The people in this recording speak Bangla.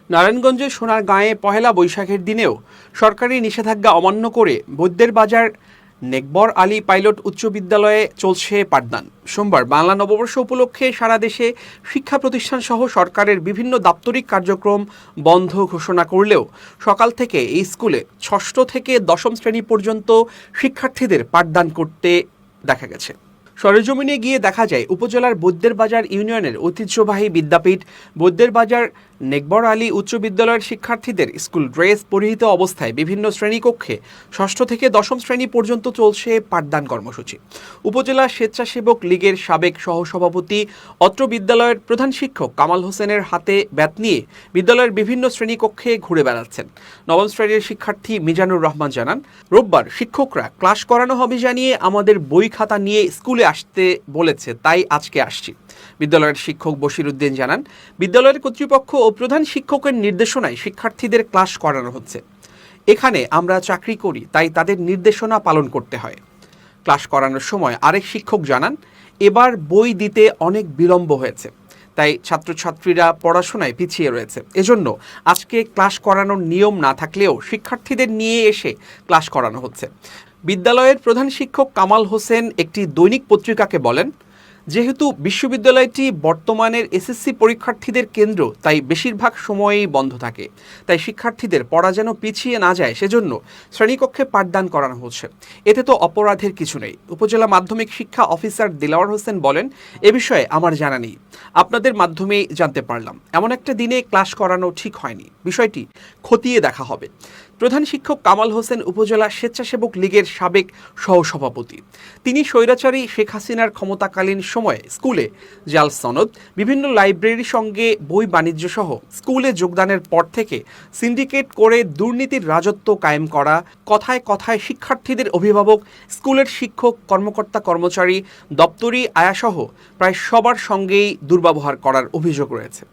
নারায়ণগঞ্জের সোনারগাঁয়ে পহেলা বৈশাখের দিনেও সরকারি নিষেধাজ্ঞা অমান্য করে বৈদ্যের বাজার নেকবর আলী পাইলট উচ্চ বিদ্যালয়ে চলছে পাঠদান। সোমবার বাংলা নববর্ষ উপলক্ষে সারা দেশে শিক্ষা প্রতিষ্ঠান সহ সরকারের বিভিন্ন দাপ্তরিক কার্যক্রম বন্ধ ঘোষণা করলেও সকাল থেকে এই স্কুলে ষষ্ঠ থেকে দশম শ্রেণী পর্যন্ত শিক্ষার্থীদের পাঠদান করতে দেখা গেছে। সরেজমিনে গিয়ে দেখা যায় উপজেলার বৈদ্যের বাজার ইউনিয়নের ঐতিহ্যবাহী বিদ্যাপীঠ বৈদ্যের বাজার নেকবর আলী উচ্চ বিদ্যালয়ের শিক্ষার্থীদের স্কুল ড্রেস পরিহিত অবস্থায় বিভিন্ন শ্রেণীকক্ষে ষষ্ঠ থেকে দশম শ্রেণী পর্যন্ত চলছে পাঠদান কর্মসূচি। উপজেলা স্বেচ্ছাসেবক লীগের সাবেক সহসভাপতি অত্র বিদ্যালয়ের প্রধান শিক্ষক কামাল হোসেনের হাতে ব্যাত নিয়ে বিদ্যালয়ের বিভিন্ন শ্রেণীকক্ষে ঘুরে বেড়াচ্ছেন। নবম শ্রেণীর শিক্ষার্থী মিজানুর রহমান জানান, রোববার শিক্ষকরা ক্লাস করানো হবে জানিয়ে আমাদের বই খাতা নিয়ে স্কুলে আসতে বলেছে, তাই আজকে আসছি। বিদ্যালয়ের শিক্ষক বশির উদ্দিন জানান, বিদ্যালয়ের কর্তৃপক্ষ ও প্রধান শিক্ষকের নির্দেশনায় শিক্ষার্থীদের ক্লাস করানো হচ্ছে। এখানে আমরা চাকরি করি, তাই তাদের নির্দেশনা পালন করতে হয়। ক্লাস করানোর সময় আরেক শিক্ষক জানান, এবার বই দিতে অনেক বিলম্ব হয়েছে, তাই ছাত্রছাত্রীরা পড়াশোনায় পিছিয়ে রয়েছে। এজন্য আজকে ক্লাস করানোর নিয়ম না থাকলেও শিক্ষার্থীদের নিয়ে এসে ক্লাস করানো হচ্ছে। বিদ্যালয়ের প্রধান শিক্ষক কামাল হোসেন একটি দৈনিক পত্রিকাকে বলেন, যেহেতু বিশ্ববিদ্যালয়টি বর্তমানের এসএসসি পরীক্ষার্থীদের কেন্দ্র, তাই বেশিরভাগ সময়েই বন্ধ থাকে। তাই শিক্ষার্থীদের পড়া যেন পিছিয়ে না যায় সেজন্য শ্রেণীকক্ষে পাঠদান করানো হচ্ছে। এতে তো অপরাধের কিছু নেই। উপজেলা মাধ্যমিক শিক্ষা অফিসার দিলাওয়ার হোসেন বলেন, এ বিষয়ে আমার জানা নেই, আপনাদের মাধ্যমেই জানতে পারলাম। এমন একটা দিনে ক্লাস করানো ঠিক হয়নি, বিষয়টি খতিয়ে দেখা হবে। প্রধান শিক্ষক কামাল হোসেন উপজেলা স্বেচ্ছাসেবক লীগের সাবেক সহসভাপতি। তিনি স্বৈরাচারী শেখ হাসিনার ক্ষমতাকালীন সময়ে স্কুলে জাল সনদ, বিভিন্ন লাইব্রেরির সঙ্গে বই বাণিজ্য সহ স্কুলে যোগদানের পর থেকে সিন্ডিকেট করে দুর্নীতির রাজত্ব কায়েম করা, কথায় কথায় শিক্ষার্থীদের অভিভাবক, স্কুলের শিক্ষক, কর্মকর্তা কর্মচারী, দপ্তরি আয়াসহ প্রায় সবার সঙ্গেই দুর্ব্যবহার করার অভিযোগ রয়েছে।